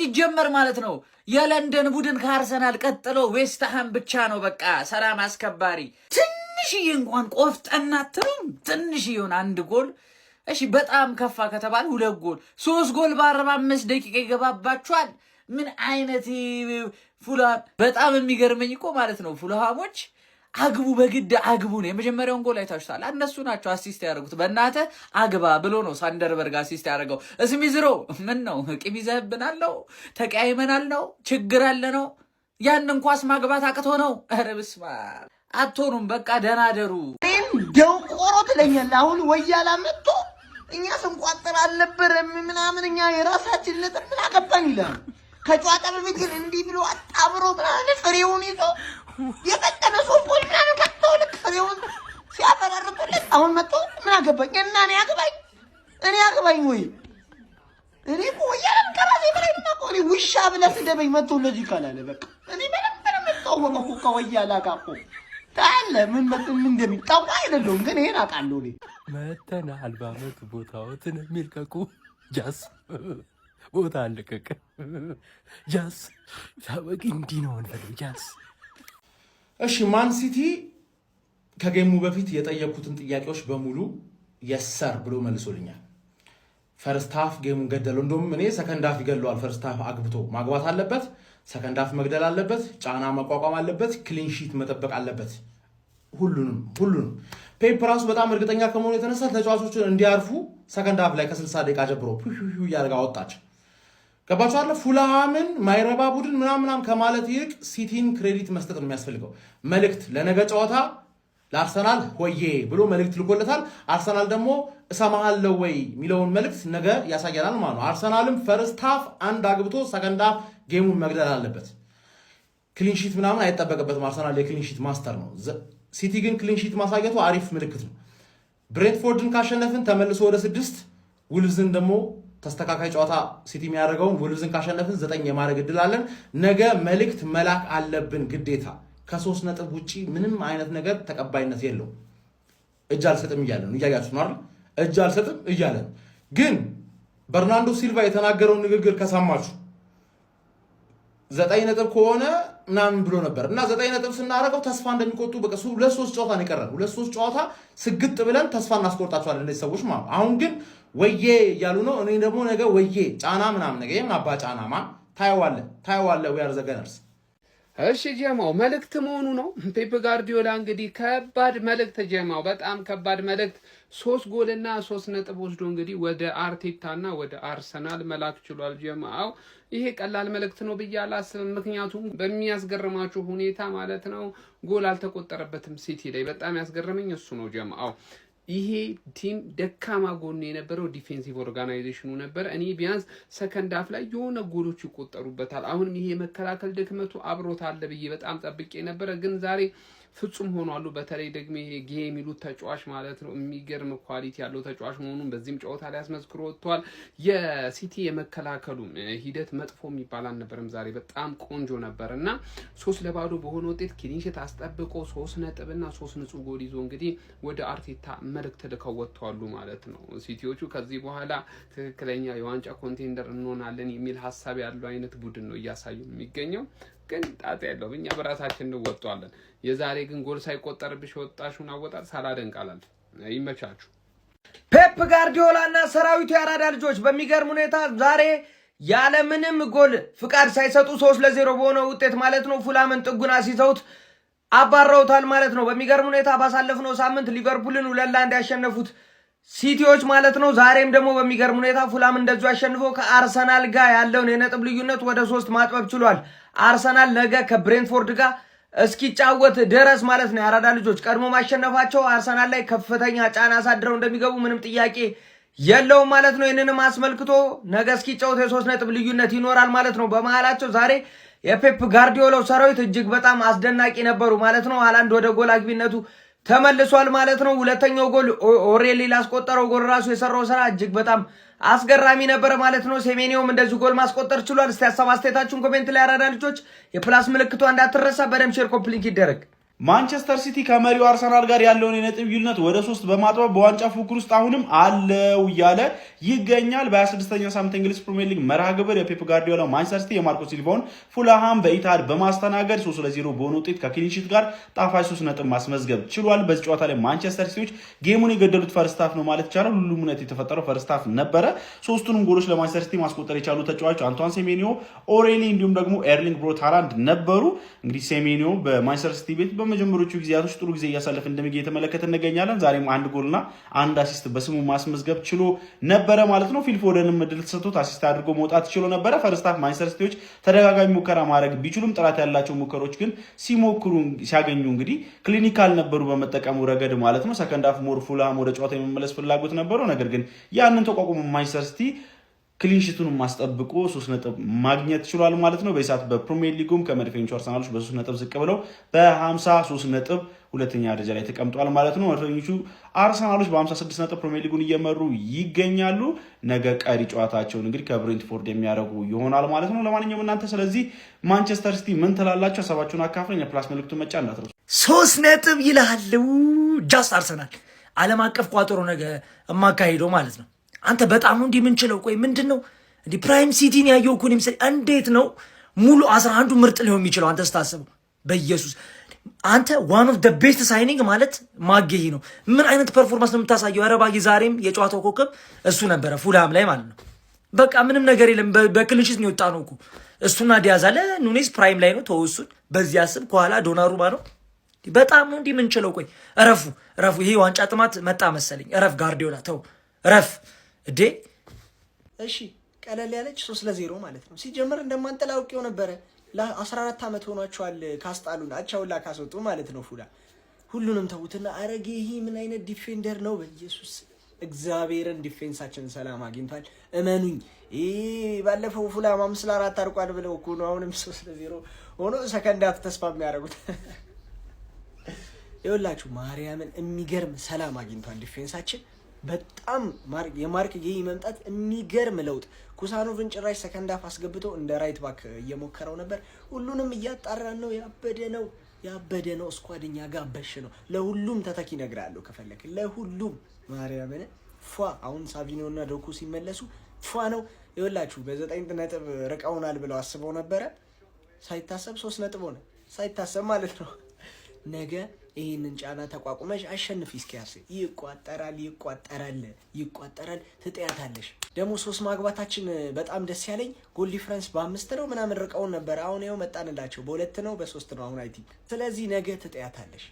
ይጀመር ማለት ነው። የለንደን ቡድን ከአርሰናል ቀጥሎ ዌስትሃም ብቻ ነው በቃ ሰላም አስከባሪ። ትንሽዬ እንኳን ቆፍጠና አትሉም? ትንሽዬውን አንድ ጎል እሺ፣ በጣም ከፋ ከተባለ 2 ጎል 3 ጎል በ45 ደቂቃ ይገባባችኋል። ምን አይነት ፉልሃም! በጣም የሚገርመኝ እኮ ማለት ነው ፉልሃሞች አግቡ በግድ አግቡ ነው። የመጀመሪያውን ጎል አይታችኋል። እነሱ ናቸው አሲስት ያደረጉት። በእናትህ አግባ ብሎ ነው ሳንደርበርግ አሲስት ያደረገው። እስሚዝሮ ምን ነው ቂም ይዘህብናል ነው? ተቀያይመናል ነው? ችግር አለ ነው? ያንን ኳስ ማግባት አቅቶ ነው? ኧረ በስመ አብ! አትሆኑም። በቃ ደህና ደሩ። ደንቆሮ ትለኛለህ አሁን። ወያላ መጥቶ እኛ ስንቋጥር አልነበረም ምናምን እኛ የራሳችን ነጥብ ምን አገባን ይላል። ከጨዋታ በፊት ግን እንዲህ ብሎ አጣብሮ ምናምን ፍሬውን ይዞ የቀጠነ 3 ጎል ምናምን ከተው ልክ ፍሬውን ሲያፈራርጡለት አሁን መጥቶ ምን አገባኝ እና እኔ አገባኝ ወይ እኔ ወያላን ከራሴ በላይ ነው። ውሻ ብለህ ስደበኝ መጥቶ እንደዚህ ካላለ በቃ እኔ ምንም መጣው ከወያላ ጋር እኮ ታለ ምን እንደሚጣው አይደለም። ግን ይሄን አውቃለሁ እኔ መተናል በአመት ቦታዎትን የሚልቀቁ ጃስ ቦታ አለቀቀ ጃስ ታበቂ እንዲህ ነው እንፈልግ ጃስ። እሺ ማን ሲቲ ከጌሙ በፊት የጠየቁትን ጥያቄዎች በሙሉ የሰር ብሎ መልሶልኛል። ፈርስት ሃፍ ጌሙን ገደለው። እንደውም እኔ ሰከንድ ሃፍ ይገለዋል። ፈርስት ሃፍ አግብቶ ማግባት አለበት፣ ሰከንድ ሃፍ መግደል አለበት፣ ጫና መቋቋም አለበት፣ ክሊን ሺት መጠበቅ አለበት። ሁሉንም ፔፕ ራሱ በጣም እርግጠኛ ከመሆኑ የተነሳ ተጫዋቾችን እንዲያርፉ ሰከንድ ሃፍ ላይ ከ60 ደቂቃ ጀምሮ ያርጋ ወጣች። ገባችሁ አለ። ፉልሃምን ማይረባ ቡድን ምናምን ከማለት ይልቅ ሲቲን ክሬዲት መስጠት ነው የሚያስፈልገው። መልእክት ለነገ ጨዋታ ለአርሰናል ሆዬ ብሎ መልእክት ልኮለታል። አርሰናል ደግሞ እሰማሃለሁ ወይ የሚለውን መልእክት ነገ ያሳያናል ማለት ነው። አርሰናልም ፈርስት ሃፍ አንድ አግብቶ ሰከንድ ሃፍ ጌሙን መግደል አለበት። ክሊንሺት ምናምን አይጠበቅበትም። አርሰናል የክሊንሺት ማስተር ነው። ሲቲ ግን ክሊንሺት ማሳየቱ አሪፍ ምልክት ነው። ብሬንትፎርድን ካሸነፍን ተመልሶ ወደ 6 ውልቭዝን ደግሞ ተስተካካይ ጨዋታ ሲቲ የሚያደርገውን ውልቭዝን ካሸነፍን 9 የማድረግ እድል አለን። ነገ መልእክት መላክ አለብን ግዴታ። ከ3 ነጥብ ውጪ ምንም አይነት ነገር ተቀባይነት የለውም። እጅ አልሰጥም እያለ ነው። እያያችሁ ነው አይደል? እጅ አልሰጥም እያለ ነው። ግን በርናንዶ ሲልቫ የተናገረውን ንግግር ከሰማችሁ 9 ነጥብ ከሆነ ምናምን ብሎ ነበር እና 9 ነጥብ ስናደርገው ተስፋ እንደሚቆጡ በቃ 2-3 ጨዋታ ነው የቀረን። 2-3 ጨዋታ ስግጥ ብለን ተስፋ እናስቆርጣቸዋለን እነዚህ ሰዎች ማለት። አሁን ግን ወዬ እያሉ ነው። እኔ ደግሞ ነገ ወዬ ጫና ምናምን ነገ የምን አባ ጫና ማን ታየዋለህ we are the gunners። እሺ ጀማው መልእክት መሆኑ ነው። ፔፕ ጋርዲዮላ እንግዲህ ከባድ መልእክት ጀማው፣ በጣም ከባድ መልእክት 3 ጎልና 3 ነጥብ ወስዶ እንግዲህ ወደ አርቴታና ወደ አርሰናል መላክ ችሏል ጀማው። ይሄ ቀላል መልእክት ነው ብዬ አላስብም። ምክንያቱም በሚያስገርማችሁ ሁኔታ ማለት ነው ጎል አልተቆጠረበትም ሲቲ ላይ። በጣም ያስገረመኝ እሱ ነው ጀማው። ይሄ ቲም ደካማ ጎን የነበረው ዲፌንሲቭ ኦርጋናይዜሽኑ ነበር። እኔ ቢያንስ ሰከንድ ሃፍ ላይ የሆነ ጎሎች ይቆጠሩበታል፣ አሁንም ይሄ መከላከል ድክመቱ አብሮት አለ ብዬ በጣም ጠብቄ ነበር። ግን ዛሬ ፍጹም ሆኗል። በተለይ ደግሞ ይሄ ጌ የሚሉት ተጫዋች ማለት ነው የሚገርም ኳሊቲ ያለው ተጫዋች መሆኑን በዚህም ጨዋታ ላይ አስመስክሮ ወጥቷል። የሲቲ የመከላከሉ ሂደት መጥፎ የሚባል አልነበረም። ዛሬ በጣም ቆንጆ ነበር እና 3-0 በሆነ ውጤት ክሊንሺት አስጠብቆ 3 ነጥብና 3 ንጹህ ጎል ይዞ እንግዲህ ወደ አርቴታ መልእክት ልከው ወጥተዋል ማለት ነው። ሲቲዎቹ ከዚህ በኋላ ትክክለኛ የዋንጫ ኮንቴንደር እንሆናለን የሚል ሀሳብ ያለው አይነት ቡድን ነው እያሳዩ የሚገኘው። ግን ጣጣ ያለው እኛ በራሳችን እንወጣለን። የዛሬ ግን ጎል ሳይቆጠርብሽ ወጣሽውን አወጣጥ ሳላደንቃላል። ይመቻችሁ። ፔፕ ጋርዲዮላና ሰራዊቱ ያራዳ ልጆች በሚገርም ሁኔታ ዛሬ ያለ ምንም ጎል ፍቃድ ሳይሰጡ 3-0 በሆነ ውጤት ማለት ነው ፉልሃምን ጥጉን አስይዘውት አባረውታል ማለት ነው። በሚገርም ሁኔታ ባሳለፍነው ሳምንት ሊቨርፑልን 2-1 ያሸነፉት ሲቲዎች ማለት ነው ዛሬም ደግሞ በሚገርም ሁኔታ ፉልሃም እንደዚሁ አሸንፎ ከአርሰናል ጋር ያለውን የነጥብ ልዩነት ወደ 3 ማጥበብ ችሏል። አርሰናል ነገ ከብሬንትፎርድ ጋር እስኪጫወት ድረስ ማለት ነው ያራዳ ልጆች ቀድሞ ማሸነፋቸው አርሰናል ላይ ከፍተኛ ጫና አሳድረው እንደሚገቡ ምንም ጥያቄ የለውም ማለት ነው። ይህንንም አስመልክቶ ነገ እስኪጫወት የ3 ነጥብ ልዩነት ይኖራል ማለት ነው በመሃላቸው። ዛሬ የፔፕ ጋርዲዮላው ሰራዊት እጅግ በጣም አስደናቂ ነበሩ ማለት ነው። ሃላንድ ወደ ጎል አግቢነቱ ተመልሷል ማለት ነው። ሁለተኛው ጎል ኦሬሊ ላስቆጠረው ጎል ራሱ የሰራው ስራ እጅግ በጣም አስገራሚ ነበር ማለት ነው። ሴሜኒዮም እንደዚህ ጎል ማስቆጠር ችሏል። እስቲ ሀሳብ አስተያየታችሁን ኮሜንት ላይ ያራዳ ልጆች፣ የፕላስ ምልክቷ እንዳትረሳ፣ በደም ሼር ኮምፕሊት ይደረግ። ማንቸስተር ሲቲ ከመሪው አርሰናል ጋር ያለውን የነጥብ ልዩነት ወደ 3 በማጥበብ በዋንጫ ፉክክር ውስጥ አሁንም አለው እያለ ይገኛል። በ26ኛው ሳምንት እንግሊዝ ፕሪሚየር ሊግ መርሃ ግብር የፔፕ ጋርዲዮላ ማንቸስተር ሲቲ የማርኮ ሲልቫውን ፉልሃም በኢታድ በማስተናገድ 3-0 በሆነ ውጤት ከክሊን ሺት ጋር ጣፋጭ 3 ነጥብ ማስመዝገብ ችሏል። በዚህ ጨዋታ ላይ ማንቸስተር ሲቲዎች ጌሙን የገደሉት ፈርስት ሃፍ ነው ማለት ይቻላል። ሁሉም እውነት የተፈጠረው ፈርስት ሃፍ ነበረ። ሶስቱንም ጎሎች ለማንቸስተር ሲቲ ማስቆጠር የቻሉ ተጫዋቾች አንቷን ሴሜኒዮ፣ ኦሬሊ እንዲሁም ደግሞ ኤርሊንግ ብሮት ሃላንድ ነበሩ። እንግዲህ ሴሜኒዮ በማንቸስተር ሲቲ ቤት በመጀመሪያዎቹ ጊዜያቶች ጥሩ ጊዜ እያሳለፈ እንደሚገኝ የተመለከተ እንገኛለን። ዛሬም 1 ጎልና 1 አሲስት በስሙ ማስመዝገብ ችሎ ነበረ ማለት ነው። ፊል ፎደንም እድል ተሰጥቶት አሲስት አድርጎ መውጣት ችሎ ነበረ። ፈርስት ሃፍ ማንቸስተር ሲቲዎች ተደጋጋሚ ሙከራ ማድረግ ቢችሉም ጥራት ያላቸው ሙከሮች ግን ሲያገኙ እንግዲህ ክሊኒካል ነበሩ በመጠቀሙ ረገድ ማለት ነው። ሰከንድ ሃፍ ሞር ፉልሃም ወደ ጨዋታ የመመለስ ፍላጎት ነበረው። ነገር ግን ያንን ተቋቁሞ ማንቸስተር ሲቲ ክሊንሺቱን ማስጠብቆ 3 ነጥብ ማግኘት ችሏል ማለት ነው። በሰዓት በፕሪሚየር ሊጉም ከመድፈኞቹ አርሰናሎች በ3 ነጥብ ዝቅ ብለው በ53 ነጥብ ሁለተኛ ደረጃ ላይ ተቀምጧል ማለት ነው። መድፈኞቹ አርሰናሎች በ56 ነጥብ ፕሪሚየር ሊጉን እየመሩ ይገኛሉ። ነገ ቀሪ ጨዋታቸውን እንግዲህ ከብሬንትፎርድ የሚያደርጉ ይሆናል ማለት ነው። ለማንኛውም እናንተ ስለዚህ ማንቸስተር ሲቲ ምን ትላላችሁ? ሀሳባችሁን አካፍለኝ። የፕላስ ምልክቱን መጫን እንዳትረሱ። 3 ነጥብ ይላል ጃስት አርሰናል ዓለም አቀፍ ቋጠሮ ነገ የማካሄደው ማለት ነው። አንተ በጣም ነው እንዲህ የምንችለው። ቆይ ምንድን ነው እንዲህ ፕራይም ሲቲን ያየው እኮ ነው። እንዴት ነው ሙሉ 11ዱ ምርጥ ሊሆን የሚችለው? አንተ ስታስበው በኢየሱስ አንተ ዋን ኦፍ ዘ ቤስት ሳይኒንግ ማለት ማገሂ ነው። ምን አይነት ፐርፎርማንስ ነው የምታሳየው? ኧረ ባይ ዛሬም የጨዋታው ኮከብ እሱ ነበረ ፉልሃም ላይ ማለት ነው። በቃ ምንም ነገር የለም። በክሊንሺት ነው የወጣ ነው እኮ እሱና ዲያዝ አለ። ኑኔዝ ፕራይም ላይ ነው ተወሱን። በዚህ አስብ ከኋላ ዶናሩማ ነው። በጣም ነው እንዲህ የምንችለው። ቆይ እረፉ። ይሄ ዋንጫ ጥማት መጣ መሰለኝ። እረፍ ጋርዲዮላ ተው እረፍ እዴ። እሺ ቀለል ያለች 3-0 ማለት ነው። ሲጀመር እንደማንጠላ አውቄው ነበረ። ለ14 ዓመት ሆኗቸዋል ካስጣሉን አቻውላ ካስወጡ ማለት ነው። ፉላ ሁሉንም ተውትና አረጌ ይሄ ምን አይነት ዲፌንደር ነው? በኢየሱስ እግዚአብሔርን ዲፌንሳችን ሰላም አግኝቷል። እመኑኝ። ይሄ ባለፈው ፉላ 5-4 አርቋል ብለው እኮ ነው አሁንም 3-0 ሆኖ ሰከንድ ሃፍ ተስፋ የሚያደርጉት። ይኸውላችሁ ማርያምን የሚገርም ሰላም አግኝቷል ዲፌንሳችን። በጣም የማርክ ጌይ መምጣት የሚገርም ለውጥ። ኩሳኖቭን ጭራሽ ሰከንድ ሃፍ አስገብቶ እንደ ራይት ባክ እየሞከረው ነበር። ሁሉንም እያጣራን ነው። ያበደ ነው። ስኳድኛ ጋር በሽ ነው። ለሁሉም ተተኪ እነግርሃለሁ ከፈለክ ለሁሉም ማርያምን አሁን ሳቪኖ እና ዶኩ ሲመለሱ ነው። ይኸውላችሁ በ9 ነጥብ ርቀውናል ብለው አስበው ነበረ። ሳይታሰብ 3 ነጥብ ሆነ። ሳይታሰብ ማለት ነው። ነገ ይህንን ጫና ተቋቁመሽ አሸንፊ። እስኪያርስ ይቋጠራል። ትጥያታለሽ። ደግሞ 3 ማግባታችን በጣም ደስ ያለኝ ጎል ዲፍረንስ በ5 ነው ምናምን ርቀውን ነበር። አሁን ይኸው መጣንላቸው። በ2 ነው በ3 ነው አሁን አይ ቲንክ። ስለዚህ ነገ ትጥያታለሽ።